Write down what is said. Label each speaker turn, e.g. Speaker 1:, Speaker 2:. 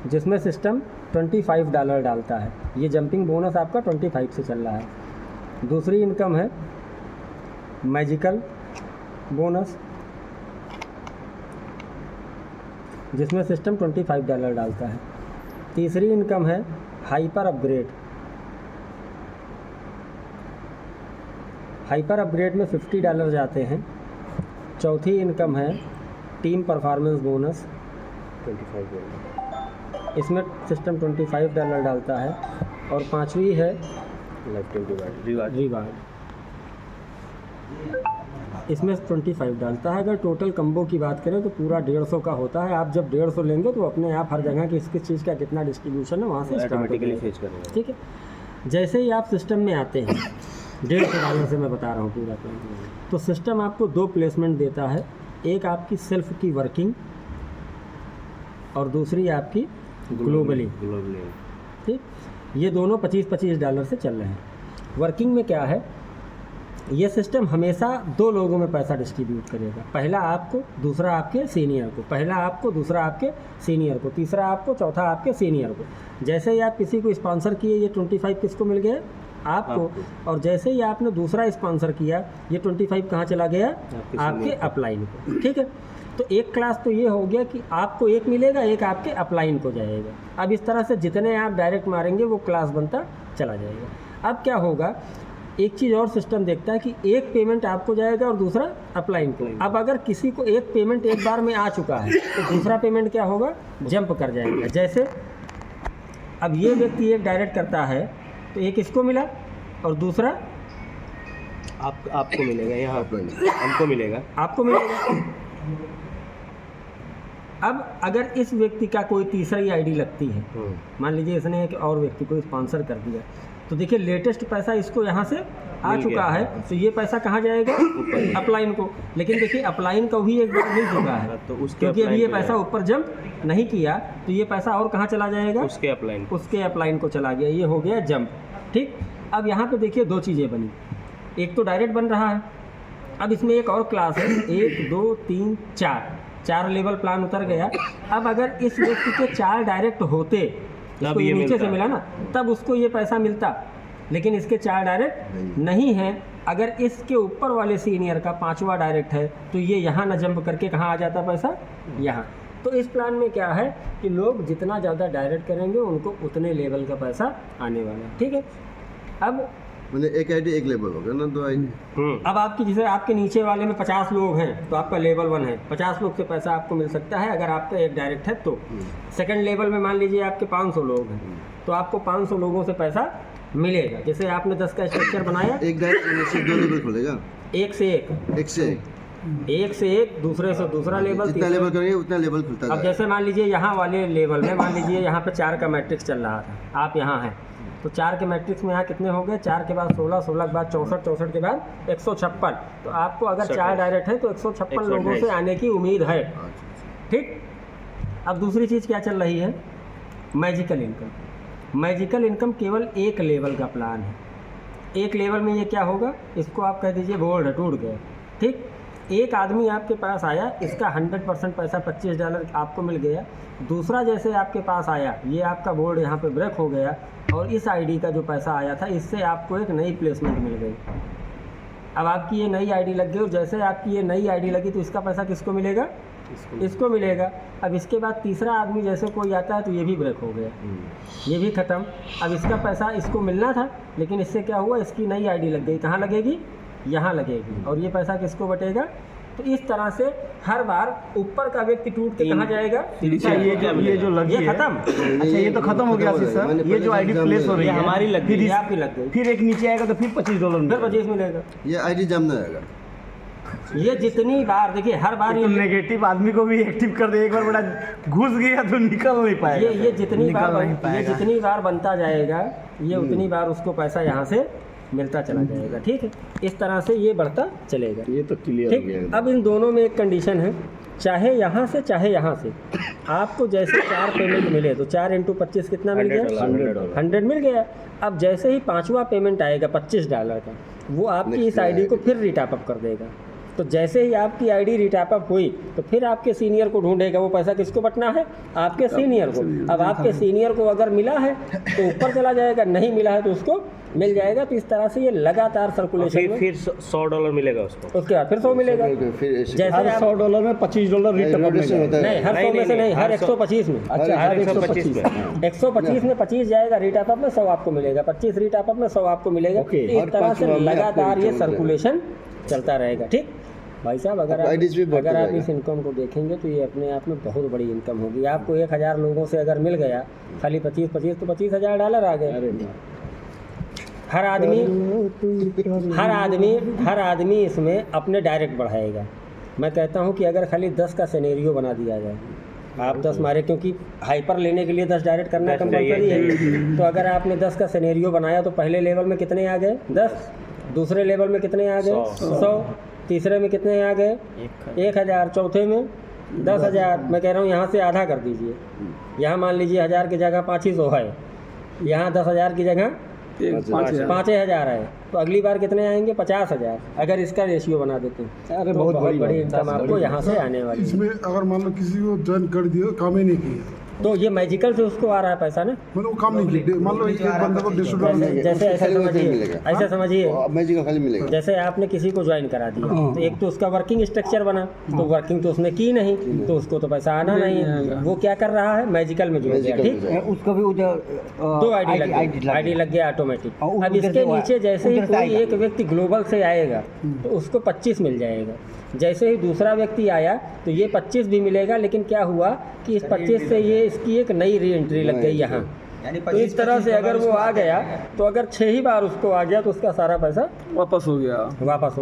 Speaker 1: जिसमें सिस्टम $25 डालता है। ये जंपिंग बोनस आपका 25 से चल रहा है। दूसरी इनकम है मैजिकल बोनस, जिसमें सिस्टम $25 डालता है। तीसरी इनकम है हाइपर अपग्रेड। हाइपर अपग्रेड में $50 जाते हैं। चौथी इनकम है टीम परफॉर्मेंस बोनस,
Speaker 2: 25
Speaker 1: इसमें सिस्टम $25 डालता है। और पांचवी है
Speaker 2: लाइफ टाइम रिवार्ड,
Speaker 1: इसमें 25 डालता है। अगर टोटल कम्बो की बात करें तो पूरा 150 का होता है। आप जब 150 लेंगे तो अपने आप हर जगह की किस चीज़ का कितना डिस्ट्रीब्यूशन है वहाँ से
Speaker 2: ऑटोमेटिकली फेच करेगा।
Speaker 1: ठीक है। जैसे ही आप सिस्टम में आते हैं, $150 से मैं बता रहा हूँ पूरा प्लान, तो सिस्टम आपको 2 प्लेसमेंट देता है। एक आपकी सेल्फ की वर्किंग और दूसरी आपकी ग्लोबली। ठीक, ये दोनों $25 से चल रहे हैं। वर्किंग में क्या है, ये सिस्टम हमेशा 2 लोगों में पैसा डिस्ट्रीब्यूट करेगा। पहला आपको, दूसरा आपके सीनियर को। पहला आपको, दूसरा आपके सीनियर को, तीसरा आपको, चौथा आपके सीनियर को। जैसे ही आप किसी को स्पॉन्सर किए, ये 25 किसको मिल गया? आपको। और जैसे ही आपने दूसरा स्पॉन्सर किया, ये 25 कहाँ चला गया? आपके अपलाइन को। ठीक है। तो एक क्लास तो ये हो गया कि आपको एक मिलेगा, एक आपके अपलाइन को जाएगा। अब इस तरह से जितने आप डायरेक्ट मारेंगे वो क्लास बनता चला जाएगा। अब क्या होगा, एक चीज़ और सिस्टम देखता है कि एक पेमेंट आपको जाएगा और दूसरा अपलाइन को। अब अगर किसी को एक पेमेंट एक बार में आ चुका है तो दूसरा पेमेंट क्या होगा? जंप कर जाएगा। जैसे अब ये व्यक्ति एक डायरेक्ट करता है तो एक इसको मिला और दूसरा
Speaker 2: आपको मिलेगा, यहाँ हमको मिलेगा,
Speaker 1: आपको मिलेगा। अब अगर इस व्यक्ति का कोई तीसरी आईडी लगती है, मान लीजिए इसने एक और व्यक्ति को स्पॉन्सर कर दिया, तो देखिए लेटेस्ट पैसा इसको यहाँ से आ चुका है, तो ये पैसा कहाँ जाएगा? अपलाइन को। लेकिन देखिए अपलाइन का भी एक बार मिल चुका है,
Speaker 2: तो उसके
Speaker 1: क्योंकि अभी ये पैसा ऊपर जंप नहीं किया, तो ये पैसा और कहाँ चला जाएगा?
Speaker 2: उसके
Speaker 1: अपलाइन को चला गया। ये हो गया जंप। ठीक। अब यहाँ पे देखिए 2 चीज़ें बनी। एक तो डायरेक्ट बन रहा है। अब इसमें एक और क्लास है, 1 2 3 4 लेवल प्लान उतर गया। अब अगर इस व्यक्ति के 4 डायरेक्ट होते, इसको ये नीचे से मिला ना, तब उसको ये पैसा मिलता। लेकिन इसके 4 डायरेक्ट नहीं है। अगर इसके ऊपर वाले सीनियर का 5वां डायरेक्ट है तो ये यहाँ न जंप करके कहाँ आ जाता पैसा? यहाँ। तो इस प्लान में क्या है कि लोग जितना ज़्यादा डायरेक्ट करेंगे उनको उतने लेवल का पैसा आने वाला है। ठीक है। अब
Speaker 3: मतलब एक आईडी एक लेवल होगा ना, 2 आईडी।
Speaker 1: अब आपकी जैसे आपके नीचे वाले में 50 लोग हैं तो आपका लेवल 1 है, 50 लोग से पैसा आपको मिल सकता है अगर आपका एक डायरेक्ट है तो। सेकंड लेवल में मान लीजिए आपके 500 लोग हैं तो आपको 500 लोगों से पैसा मिलेगा। जैसे आपने 10 का स्ट्रक्चर बनाया,
Speaker 3: एक डायरेक्ट से 2 लेवल खुलेगा,
Speaker 1: एक से एक, दूसरे से दूसरा लेवल,
Speaker 3: जितना लेवल करेंगे उतना लेवल खुलता है।
Speaker 1: अब जैसे मान लीजिए यहाँ वाले लेवल में मान लीजिए यहाँ पे 4 का मैट्रिक्स चल रहा था, आप यहाँ हैं तो 4 के मैट्रिक्स में यहाँ कितने हो गए? 4 के बाद 16, 16 के बाद 64, 64 के बाद 156। तो आपको अगर 4 डायरेक्ट है तो 156 लोगों से आने की उम्मीद है। ठीक। अब दूसरी चीज़ क्या चल रही है? Magical income. मैजिकल इनकम केवल एक लेवल का प्लान है। एक लेवल में ये क्या होगा, इसको आप कह दीजिए बोर्ड टूट गया। ठीक। एक आदमी आपके पास आया, इसका 100% पैसा $25 आपको मिल गया। दूसरा जैसे आपके पास आया, ये आपका बोर्ड यहाँ पे ब्रेक हो गया और इस आईडी का जो पैसा आया था इससे आपको एक नई प्लेसमेंट मिल गई। अब आपकी ये नई आईडी लग गई और जैसे आपकी ये नई आईडी लगी तो इसका पैसा किसको मिलेगा? इसको मिलेगा। अब इसके बाद तीसरा आदमी जैसे कोई आता है तो ये भी ब्रेक हो गया, ये भी ख़त्म। अब इसका पैसा इसको मिलना था लेकिन इससे क्या हुआ, इसकी नई आईडी लग गई। कहाँ लगेगी? यहाँ लगेगी। और ये पैसा किसको बटेगा? तो इस तरह से हर बार ऊपर का व्यक्ति टूट के कहाँ जाएगा?
Speaker 4: ये जो लगी है
Speaker 1: खत्म।
Speaker 4: अच्छा, ये तो खत्म हो गया सर। ये जो आईडी प्लेस हो रही है
Speaker 1: हमारी लग गई, आपकी लग गई।
Speaker 4: फिर एक नीचे आएगा तो फिर $25
Speaker 1: फिर 25 मिलेगा।
Speaker 3: ये आईडी जम ना आएगा।
Speaker 1: ये जितनी बार देखिए, हर बार
Speaker 4: ये नेगेटिव आदमी को भी एक्टिव कर दे, एक बार बड़ा घुस गया तो निकल नहीं पाएगा।
Speaker 1: ये जितनी बार बनता जाएगा ये उतनी बार उसको पैसा यहाँ से मिलता चला जाएगा। ठीक है। इस तरह से ये बढ़ता चलेगा।
Speaker 3: ये तो क्लियर हो गया।
Speaker 1: ठीक। अब इन दोनों में एक कंडीशन है, चाहे यहाँ से चाहे यहाँ से आपको जैसे 4 पेमेंट मिले तो 4 × 25 कितना मिल गया? $100 मिल गया। अब जैसे ही 5वां पेमेंट आएगा $25 का, वो आपकी इस आईडी को फिर रिटॉप अप कर देगा। तो जैसे ही आपकी आईडी रिटॉप हुई तो फिर आपके सीनियर को ढूंढेगा। वो पैसा किसको बटना है? आपके सीनियर को। अब आपके सीनियर को अगर मिला है तो ऊपर चला जाएगा, नहीं मिला है तो उसको मिल जाएगा। तो इस तरह से ये लगातार सर्कुलेशन में
Speaker 2: फिर $100 मिलेगा उसको।
Speaker 1: उसके बाद फिर 100 मिलेगा।
Speaker 3: फिर ऐसे
Speaker 1: जैसे
Speaker 4: हर
Speaker 1: आप
Speaker 4: $100 में $25 रिटर्न
Speaker 3: रोटेशन होता है।
Speaker 1: नहीं, हर 100 में से नहीं, हर 125 में।
Speaker 4: अच्छा,
Speaker 2: हर
Speaker 4: हर
Speaker 2: 125 में।
Speaker 1: 125 में 25 जाएगा रीटॉप में, 100 आपको मिलेगा। 25 रीटॉप में 100 आपको मिलेगा।
Speaker 4: ओके।
Speaker 1: इस
Speaker 3: हर
Speaker 1: तरह
Speaker 3: 5
Speaker 1: से
Speaker 3: में आपको
Speaker 1: लगातार ये
Speaker 3: return मिलेगा।
Speaker 1: सर्कुलेशन चलता रहेगा। ठीक भाई साहब, अगर
Speaker 3: आपका IDs भी
Speaker 1: आप
Speaker 3: बढ़ता
Speaker 1: अगर आप
Speaker 3: जाएगा।
Speaker 1: इस इनकम को देखेंगे तो ये अपने आप में बहुत बड़ी इनकम होगी। आपको 1000 लोगों से अगर मिल गया खाली 25 तो $25,000 आ गए।
Speaker 4: अरे
Speaker 1: हर आदमी इसमें अपने डायरेक्ट बढ़ाएगा। मैं कहता हूँ कि अगर खाली 10 का सिनेरियो बना दिया जाए, आप 10 मारे, क्योंकि हाइपर लेने के लिए 10 डायरेक्ट करना
Speaker 2: 10
Speaker 1: कंपलसरी
Speaker 2: चाहिए।
Speaker 1: है। तो अगर आपने 10 का सिनेरियो बनाया तो पहले लेवल में कितने आ गए? 10। दूसरे लेवल में कितने आ गए? 100। तीसरे में कितने आ गए? 1000। चौथे में 10,000। मैं कह रहा हूँ यहाँ से आधा कर दीजिए। यहाँ मान लीजिए 1000 की जगह 500 है, यहाँ 10,000 की जगह 5,000 है, तो अगली बार कितने आएंगे? 50,000। अगर इसका रेशियो बना देते हैं
Speaker 4: अरे
Speaker 1: तो
Speaker 4: बहुत
Speaker 1: बहुत
Speaker 4: बड़ी
Speaker 1: बड़ी
Speaker 4: बात,
Speaker 1: इनकम आपको यहाँ से आने वाली है।
Speaker 5: इसमें अगर मान लो किसी को ज्वाइन कर दिया, काम ही नहीं किया,
Speaker 1: तो ये मैजिकल से उसको आ रहा है पैसा ना।
Speaker 5: मतलब वो काम नहीं किया, मान लो एक बंदे को $150
Speaker 1: जैसे जैसे ऐसे
Speaker 3: खाली वही
Speaker 1: समझिए,
Speaker 3: मिलेगा।
Speaker 1: ऐसे समझिए,
Speaker 3: मैजिक खाली मिलेगा।
Speaker 1: जैसे आपने किसी को ज्वाइन करा दिया तो एक तो उसका वर्किंग स्ट्रक्चर बना, तो वर्किंग तो उसने की नहीं, तो उसको तो पैसा आना नहीं है। वो क्या कर रहा है? मैजिकल में जुड़ गया।
Speaker 3: मैजिकल
Speaker 1: ठीक,
Speaker 3: में जाएगा।
Speaker 4: उसको भी
Speaker 1: दो आईडी लग गया ऑटोमेटिक।
Speaker 4: और
Speaker 1: अब
Speaker 4: उधर
Speaker 1: इसके
Speaker 4: से वो
Speaker 1: नीचे जैसे ही
Speaker 4: उधर से
Speaker 1: कोई
Speaker 4: आएगा।
Speaker 1: एक व्यक्ति ग्लोबल से आएगा तो उसको 25 मिल जाएगा। जैसे ही दूसरा व्यक्ति आया तो ये 25 भी मिलेगा। लेकिन क्या हुआ कि इस 25 से ये इसकी एक नई री एंट्री लग गई यहाँ। तो इस तरह से अगर वो आ गया तो अगर 6 ही बार उसको आ गया तो उसका सारा पैसा
Speaker 6: वापस हो गया।
Speaker 1: वापस हो